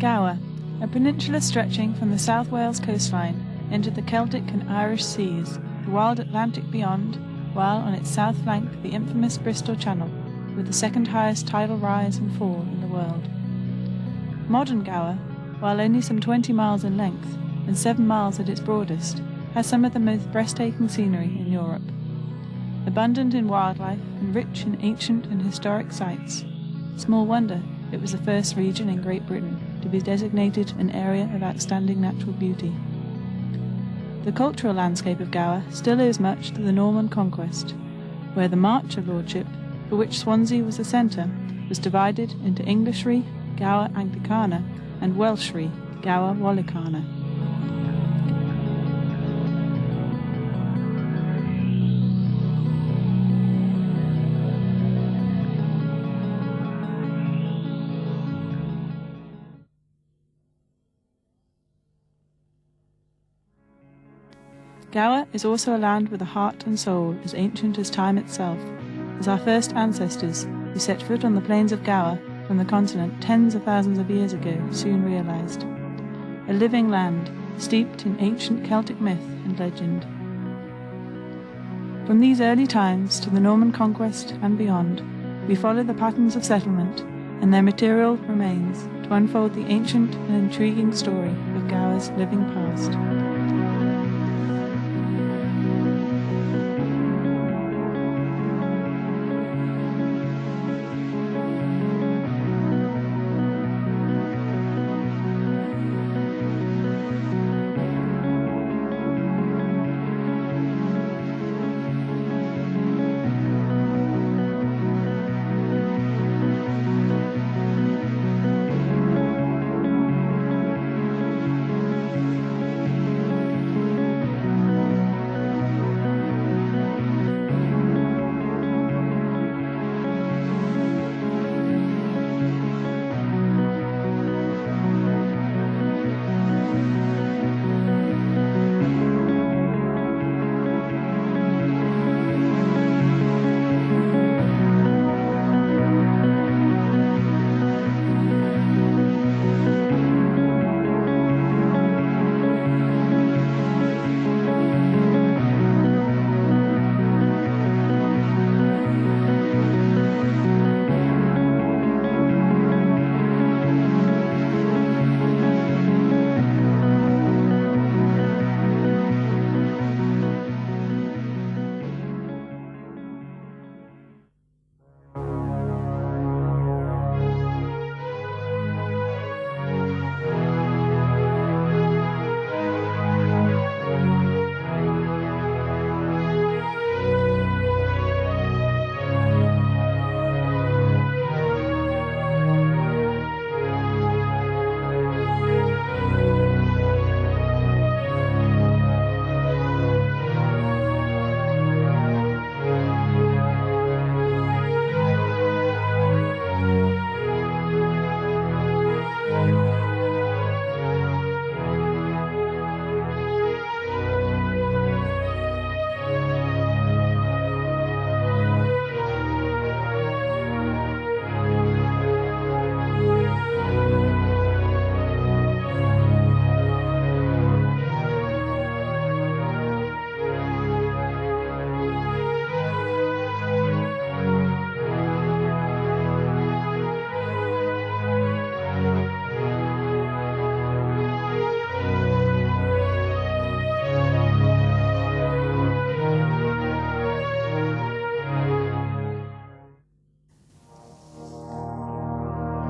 Gower, a peninsula stretching from the South Wales coastline into the Celtic and Irish seas, the wild Atlantic beyond, while on its south flank the infamous Bristol Channel, with the second highest tidal rise and fall in the world. Modern Gower, while only some 20 miles in length and 7 miles at its broadest, has some of the most breathtaking scenery in Europe. Abundant in wildlife and rich in ancient and historic sites, small wonder it was the first region in Great Britain to be designated an area of outstanding natural beauty. The cultural landscape of Gower still owes much to the Norman conquest, where the March of Lordship, for which Swansea was the centre, was divided into Englishry, Gower Anglicana, and Welshry, Gower Wallicana. Gower is also a land with a heart and soul as ancient as time itself, as our first ancestors, who set foot on the plains of Gower from the continent tens of thousands of years ago, soon realised. A living land, steeped in ancient Celtic myth and legend. From these early times to the Norman conquest and beyond, we follow the patterns of settlement and their material remains to unfold the ancient and intriguing story of Gower's living past.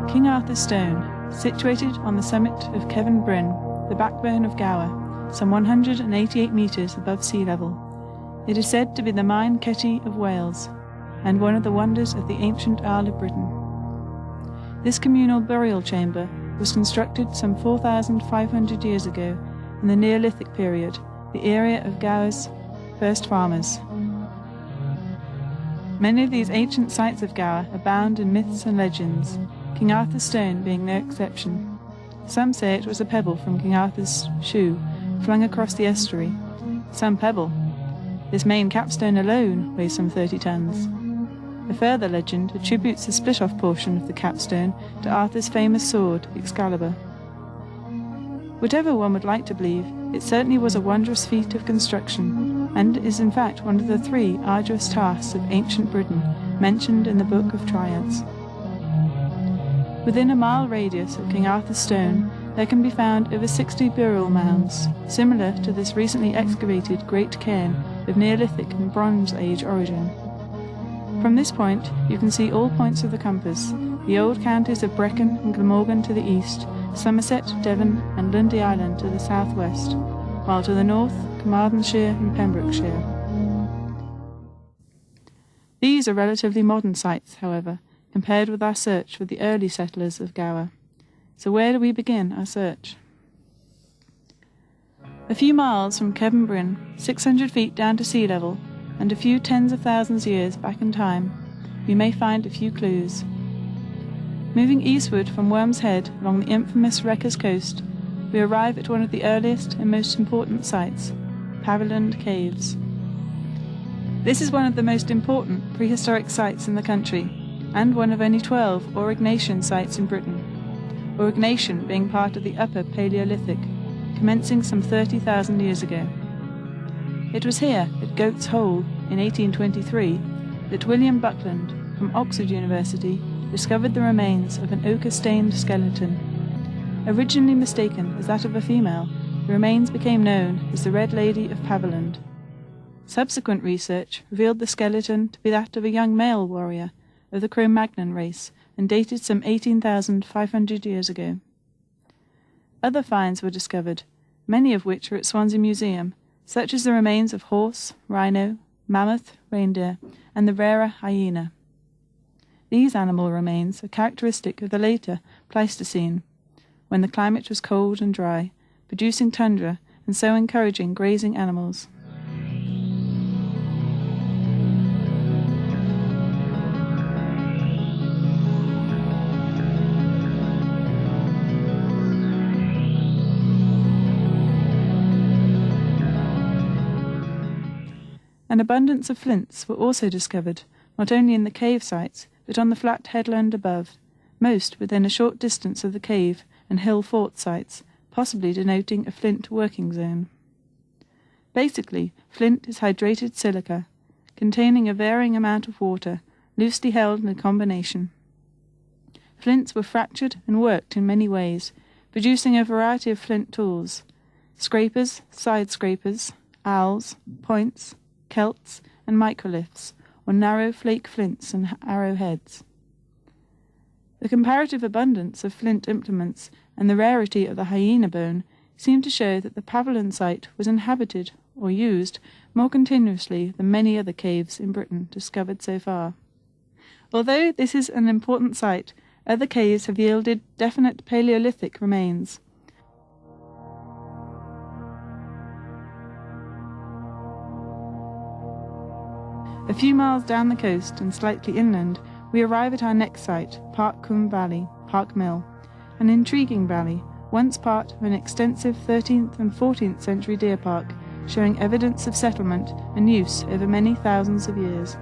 King Arthur's Stone, situated on the summit of Cefn Bryn, the backbone of Gower, some 188 metres above sea level. It is said to be the Maen Ceti of Wales, and one of the wonders of the ancient Isle of Britain. This communal burial chamber was constructed some 4,500 years ago in the Neolithic period, the era of Gower's first farmers. Many of these ancient sites of Gower abound in myths and legends, King Arthur's Stone being no exception. Some say it was a pebble from King Arthur's shoe, flung across the estuary. Some pebble. This main capstone alone weighs some 30 tons. A further legend attributes the split-off portion of the capstone to Arthur's famous sword, Excalibur. Whatever one would like to believe, it certainly was a wondrous feat of construction, and is in fact one of the 3 arduous tasks of ancient Britain mentioned in the Book of Triads. Within a mile radius of King Arthur's Stone, there can be found over 60 burial mounds, similar to this recently excavated Great Cairn of Neolithic and Bronze Age origin. From this point, you can see all points of the compass, the old counties of Brecon and Glamorgan to the east, Somerset, Devon and Lundy Island to the southwest, while to the north, Carmarthenshire and Pembrokeshire. These are relatively modern sites, however, compared with our search for the early settlers of Gower. So where do we begin our search? A few miles from Cefn Bryn, 600 feet down to sea level, and a few tens of thousands years back in time, we may find a few clues. Moving eastward from Worm's Head along the infamous Wreckers Coast, we arrive at one of the earliest and most important sites, Paviland Caves. This is one of the most important prehistoric sites in the country, and one of only 12 Aurignacian sites in Britain, Aurignacian being part of the Upper Paleolithic, commencing some 30,000 years ago. It was here, at Goat's Hole, in 1823, that William Buckland, from Oxford University, discovered the remains of an ochre-stained skeleton. Originally mistaken as that of a female, the remains became known as the Red Lady of Paviland. Subsequent research revealed the skeleton to be that of a young male warrior of the Cro-Magnon race and dated some 18,500 years ago. Other finds were discovered, many of which are at Swansea Museum, such as the remains of horse, rhino, mammoth, reindeer, and the rarer hyena. These animal remains are characteristic of the later Pleistocene, when the climate was cold and dry, producing tundra and so encouraging grazing animals. An abundance of flints were also discovered, not only in the cave sites, but on the flat headland above, most within a short distance of the cave and hill fort sites, possibly denoting a flint working zone. Basically, flint is hydrated silica, containing a varying amount of water, loosely held in a combination. Flints were fractured and worked in many ways, producing a variety of flint tools: scrapers, side scrapers, awls, points, celts, and microliths, or narrow flake flints and arrowheads. The comparative abundance of flint implements and the rarity of the hyena bone seem to show that the Paviland site was inhabited or used more continuously than many other caves in Britain discovered so far. Although this is an important site, other caves have yielded definite Paleolithic remains. A few miles down the coast and slightly inland, we arrive at our next site, Park Cwm Valley, Park Mill, an intriguing valley, once part of an extensive 13th and 14th century deer park, showing evidence of settlement and use over many thousands of years.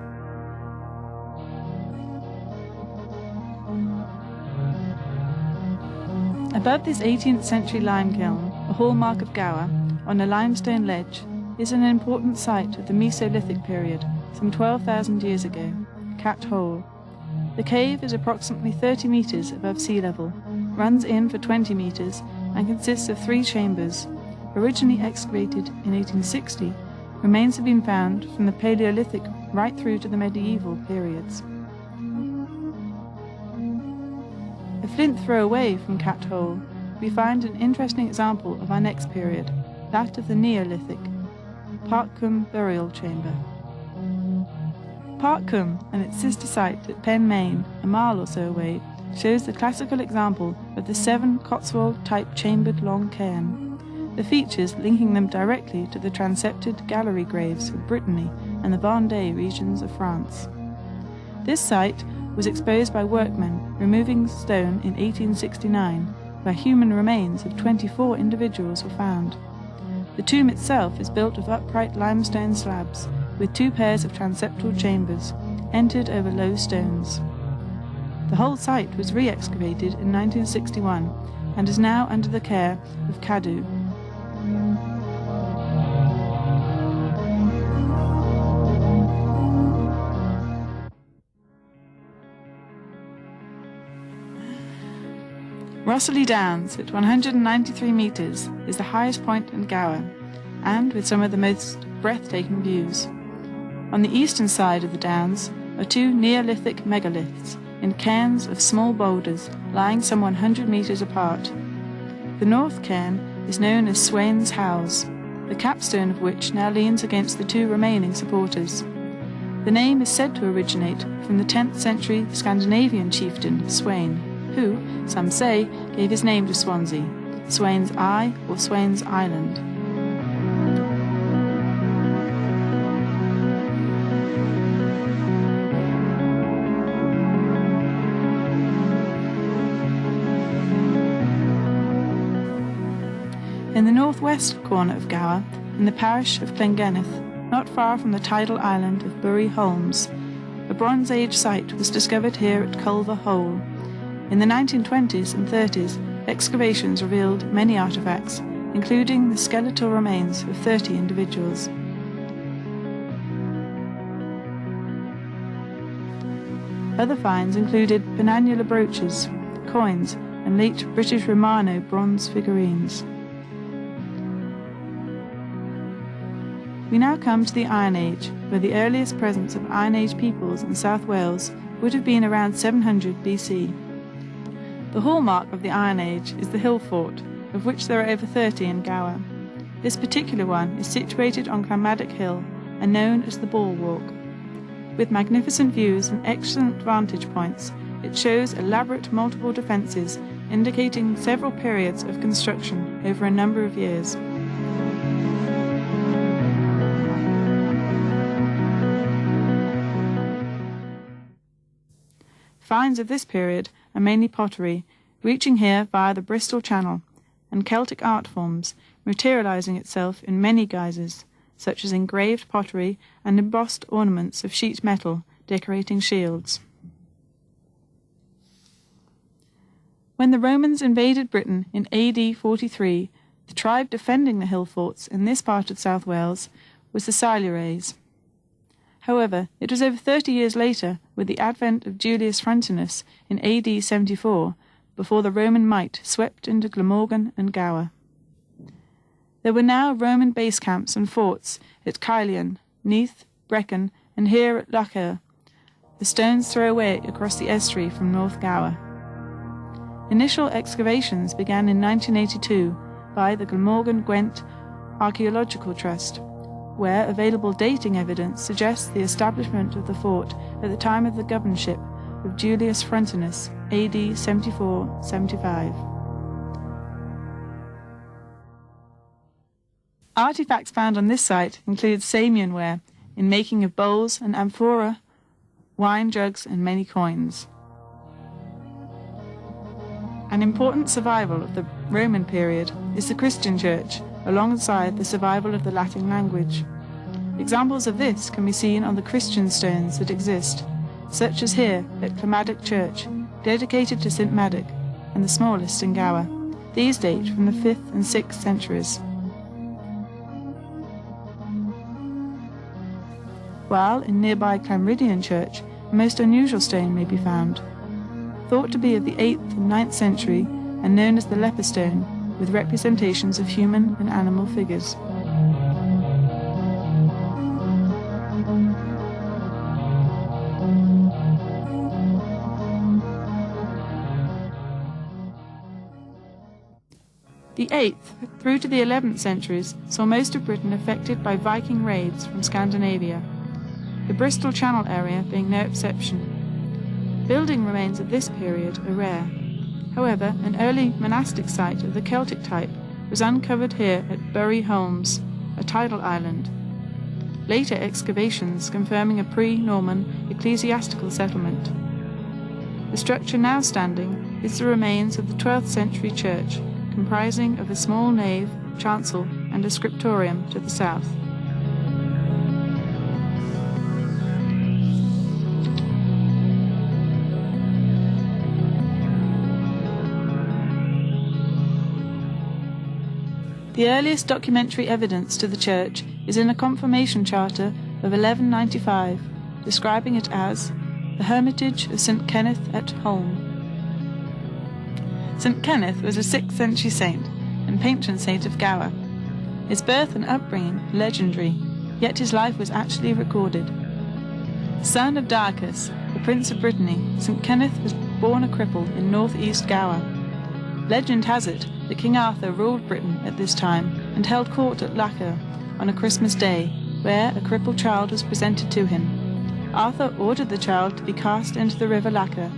Above this 18th century lime kiln, a hallmark of Gower, on a limestone ledge, is an important site of the Mesolithic period, some 12,000 years ago, Cat Hole. The cave is approximately 30 metres above sea level, runs in for 20 metres, and consists of 3 chambers. Originally excavated in 1860, remains have been found from the Paleolithic right through to the medieval periods. A flint throw away from Cat Hole, we find an interesting example of our next period, that of the Neolithic, Park Cwm Burial Chamber. Park Cwm and its sister site at Pen Main, a mile or so away, shows the classical example of the 7 Cotswold-type chambered long cairn, the features linking them directly to the transepted gallery graves of Brittany and the Vendée regions of France. This site was exposed by workmen removing stone in 1869, where human remains of 24 individuals were found. The tomb itself is built of upright limestone slabs, with 2 pairs of transeptal chambers, entered over low stones. The whole site was re-excavated in 1961, and is now under the care of Cadw. Rossley Downs, at 193 metres, is the highest point in Gower, and with some of the most breathtaking views. On the eastern side of the downs are two Neolithic megaliths in cairns of small boulders lying some 100 metres apart. The north cairn is known as Swain's House, the capstone of which now leans against the two remaining supporters. The name is said to originate from the 10th century Scandinavian chieftain Sweyn, who, some say, gave his name to Swansea, Swain's Eye or Swain's Island. In the northwest corner of Gower, in the parish of Glengenneth, not far from the tidal island of Bury Holmes, a Bronze Age site was discovered here at Culver Hole. In the 1920s and 30s, excavations revealed many artefacts, including the skeletal remains of 30 individuals. Other finds included penannular brooches, coins, and late British Romano bronze figurines. We now come to the Iron Age, where the earliest presence of Iron Age peoples in South Wales would have been around 700 BC. The hallmark of the Iron Age is the hill fort, of which there are over 30 in Gower. This particular one is situated on Clamadic Hill and known as the Ball Walk. With magnificent views and excellent vantage points, it shows elaborate multiple defences indicating several periods of construction over a number of years. Finds of this period are mainly pottery, reaching here via the Bristol Channel, and Celtic art forms, materialising itself in many guises, such as engraved pottery and embossed ornaments of sheet metal decorating shields. When the Romans invaded Britain in AD 43, the tribe defending the hill forts in this part of South Wales was the Silures. However, it was over 30 years later, with the advent of Julius Frontinus in AD 74, before the Roman might swept into Glamorgan and Gower. There were now Roman base camps and forts at Caerleon, Neath, Brecon, and here at Lochair, the stone's throw away across the estuary from North Gower. Initial excavations began in 1982 by the Glamorgan Gwent Archaeological Trust, where available dating evidence suggests the establishment of the fort at the time of the governorship of Julius Frontinus, AD 74-75. Artifacts found on this site include Samian ware in making of bowls and amphora, wine jugs, and many coins. An important survival of the Roman period is the Christian church, alongside the survival of the Latin language. Examples of this can be seen on the Christian stones that exist, such as here at Clamadic Church, dedicated to St Maddoc, and the smallest in Gower. These date from the 5th and 6th centuries. While in nearby Clanridian Church, a most unusual stone may be found. Thought to be of the 8th and 9th century and known as the leper stone, with representations of human and animal figures. The 8th through to the 11th centuries saw most of Britain affected by Viking raids from Scandinavia, the Bristol Channel area being no exception. Building remains of this period are rare. However, an early monastic site of the Celtic type was uncovered here at Bury Holmes, a tidal island. Later excavations confirming a pre-Norman ecclesiastical settlement. The structure now standing is the remains of the 12th century church, comprising of a small nave, chancel, and a scriptorium to the south. The earliest documentary evidence to the church is in a confirmation charter of 1195, describing it as the Hermitage of St. Kenneth at Holme. St. Kenneth was a 6th century saint and patron saint of Gower. His birth and upbringing legendary, yet his life was actually recorded. Son of Darcus, the Prince of Brittany, St. Kenneth was born a cripple in north-east Gower. Legend has it that King Arthur ruled Britain at this time and held court at Lacher on a Christmas day, where a crippled child was presented to him. Arthur ordered the child to be cast into the river Lacher,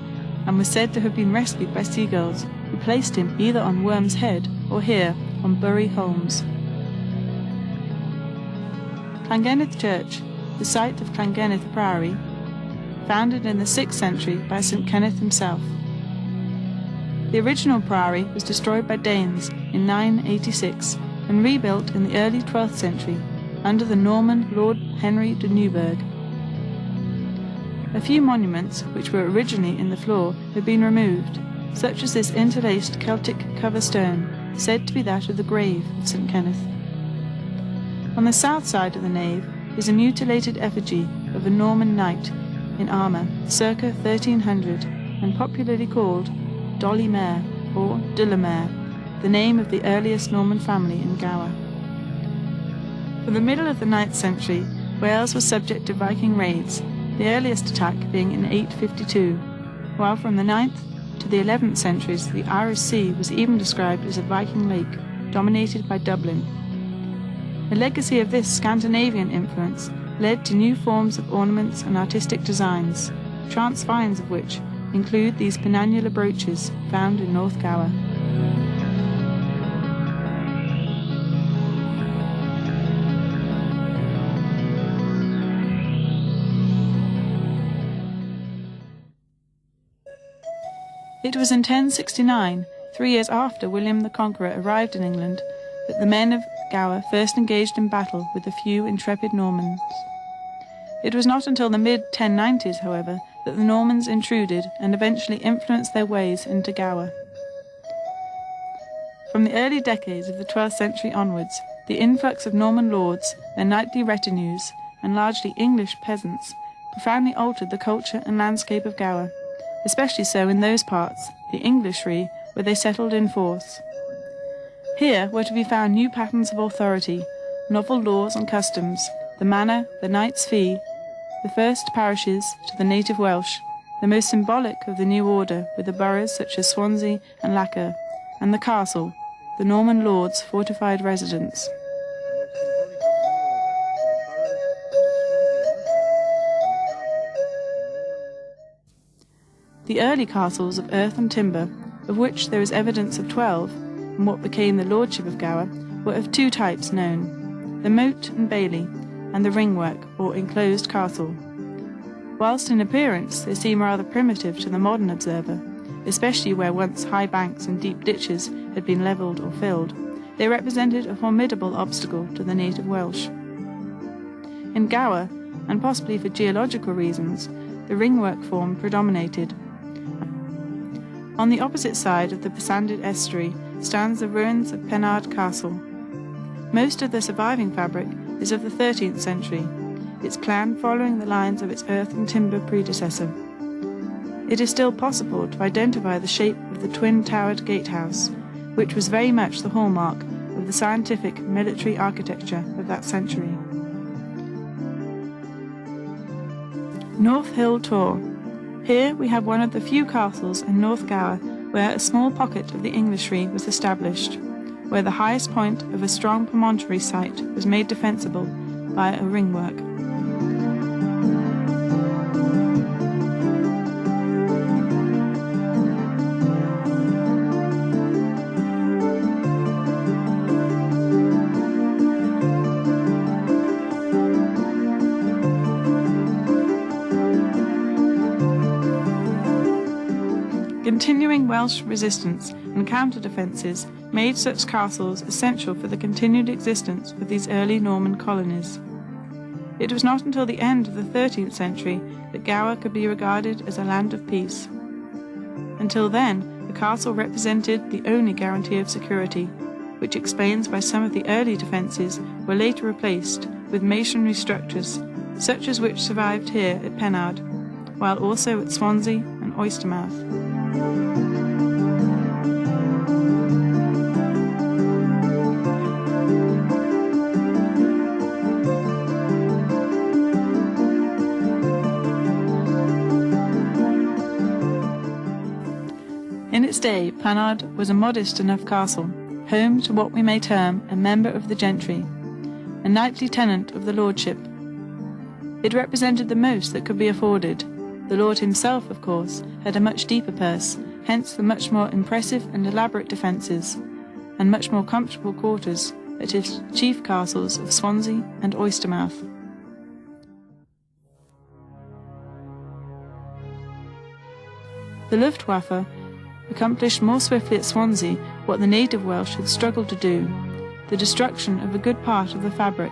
and was said to have been rescued by seagulls, who placed him either on Worm's Head or here on Bury Holmes. Llangennith Church, the site of Llangennith Priory, founded in the 6th century by St. Kenneth himself. The original priory was destroyed by Danes in 986 and rebuilt in the early 12th century under the Norman Lord Henry de Newburgh. A few monuments, which were originally in the floor, have been removed, such as this interlaced Celtic cover stone, said to be that of the grave of St. Kenneth. On the south side of the nave is a mutilated effigy of a Norman knight in armour, circa 1300, and popularly called Dolly Mare or de la Mare, the name of the earliest Norman family in Gower. From the middle of the 9th century, Wales was subject to Viking raids, the earliest attack being in 852, while from the 9th to the 11th centuries the Irish Sea was even described as a Viking lake, dominated by Dublin. A legacy of this Scandinavian influence led to new forms of ornaments and artistic designs, chance finds of which include these penannular brooches found in North Gower. It was in 1069, 3 years after William the Conqueror arrived in England, that the men of Gower first engaged in battle with a few intrepid Normans. It was not until the mid-1090s, however, that the Normans intruded and eventually influenced their ways into Gower. From the early decades of the 12th century onwards, the influx of Norman lords, their knightly retinues, and largely English peasants profoundly altered the culture and landscape of Gower, especially so in those parts, the Englishry, where they settled in force. Here were to be found new patterns of authority, novel laws and customs, the manor, the knight's fee, the first parishes to the native Welsh, the most symbolic of the new order with the boroughs such as Swansea and Lacher, and the castle, the Norman lord's fortified residence. The early castles of earth and timber, of which there is evidence of 12, and what became the lordship of Gower, were of 2 types known, the moat and bailey, and the ringwork, or enclosed castle. Whilst in appearance they seem rather primitive to the modern observer, especially where once high banks and deep ditches had been levelled or filled, they represented a formidable obstacle to the native Welsh. In Gower, and possibly for geological reasons, the ringwork form predominated. On the opposite side of the Passanded estuary stands the ruins of Pennard Castle. Most of the surviving fabric is of the 13th century, its plan following the lines of its earth and timber predecessor. It is still possible to identify the shape of the twin-towered gatehouse, which was very much the hallmark of the scientific military architecture of that century. North Hill Tor. Here we have one of the few castles in North Gower where a small pocket of the Englishry was established, where the highest point of a strong promontory site was made defensible by a ringwork. Continuing Welsh resistance and counter-defences made such castles essential for the continued existence of these early Norman colonies. It was not until the end of the 13th century that Gower could be regarded as a land of peace. Until then, the castle represented the only guarantee of security, which explains why some of the early defences were later replaced with masonry structures, such as which survived here at Pennard, while also at Swansea and Oystermouth. In its day, Pennard was a modest enough castle, home to what we may term a member of the gentry, a knightly tenant of the lordship. It represented the most that could be afforded. The lord himself, of course, had a much deeper purse, hence the much more impressive and elaborate defences, and much more comfortable quarters at his chief castles of Swansea and Oystermouth. The Luftwaffe accomplished more swiftly at Swansea what the native Welsh had struggled to do, the destruction of a good part of the fabric.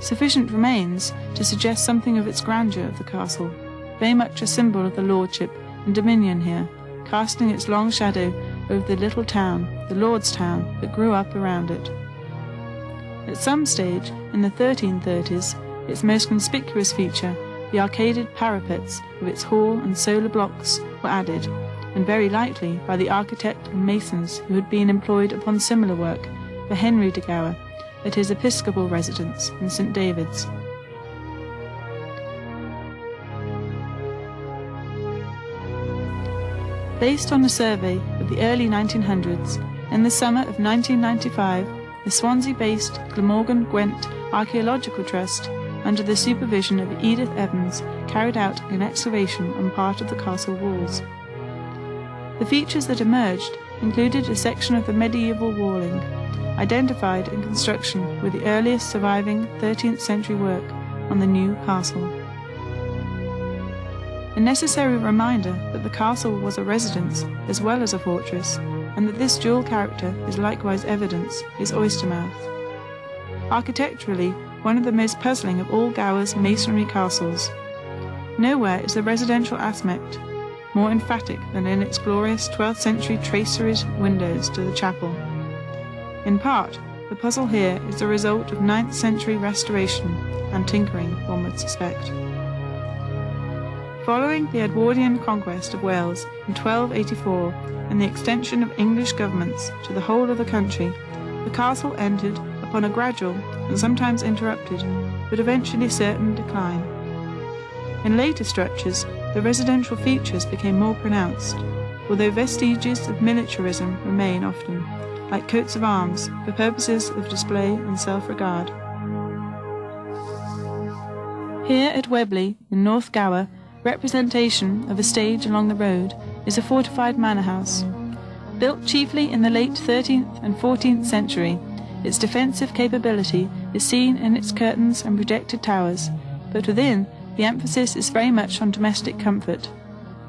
Sufficient remains to suggest something of its grandeur of the castle, very much a symbol of the lordship and dominion here, casting its long shadow over the little town, the Lord's town, that grew up around it. At some stage, in the 1330s, its most conspicuous feature, the arcaded parapets of its hall and solar blocks, were added, and very likely by the architect and masons who had been employed upon similar work for Henry de Gower at his episcopal residence in St. David's. Based on a survey of the early 1900s, in the summer of 1995, the Swansea-based Glamorgan Gwent Archaeological Trust, under the supervision of Edith Evans, carried out an excavation on part of the castle walls. The features that emerged included a section of the medieval walling, identified in construction with the earliest surviving 13th century work on the new castle. A necessary reminder that the castle was a residence as well as a fortress, and that this dual character is likewise evidence, is Oystermouth. Architecturally, one of the most puzzling of all Gower's masonry castles. Nowhere is the residential aspect more emphatic than in its glorious 12th century traceried windows to the chapel. In part, the puzzle here is the result of 9th century restoration and tinkering, one would suspect. Following the Edwardian conquest of Wales in 1284 and the extension of English governments to the whole of the country, the castle entered upon a gradual and sometimes interrupted, but eventually certain decline. In later structures, the residential features became more pronounced, although vestiges of militarism remain often, like coats of arms, for purposes of display and self-regard. Here at Webley, in North Gower, representation of a stage along the road is a fortified manor house. Built chiefly in the late 13th and 14th century, its defensive capability is seen in its curtains and projected towers, but within, the emphasis is very much on domestic comfort.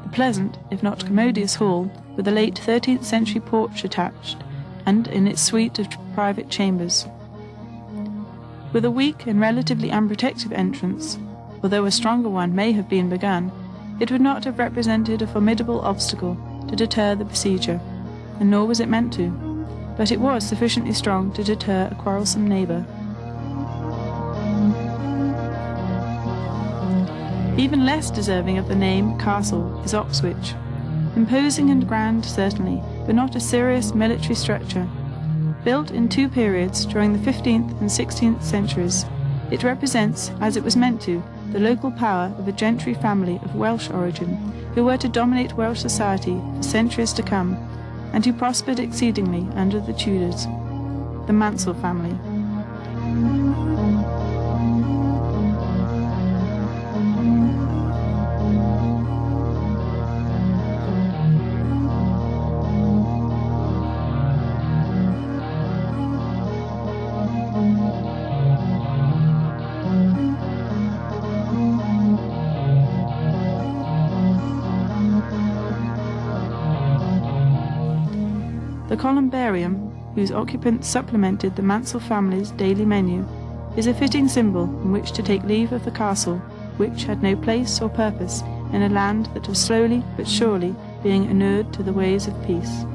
The pleasant, if not commodious hall, with a late 13th century porch attached, and in its suite of private chambers. With a weak and relatively unprotected entrance, although a stronger one may have been begun, it would not have represented a formidable obstacle to deter the besieger, and nor was it meant to, but it was sufficiently strong to deter a quarrelsome neighbour. Even less deserving of the name castle is Oxwich. Imposing and grand certainly, but not a serious military structure. Built in two periods during the 15th and 16th centuries, it represents, as it was meant to, the local power of a gentry family of Welsh origin, who were to dominate Welsh society for centuries to come, and who prospered exceedingly under the Tudors, the Mansell family. The columbarium, whose occupants supplemented the Mansell family's daily menu, is a fitting symbol in which to take leave of the castle, which had no place or purpose in a land that was slowly but surely being inured to the ways of peace.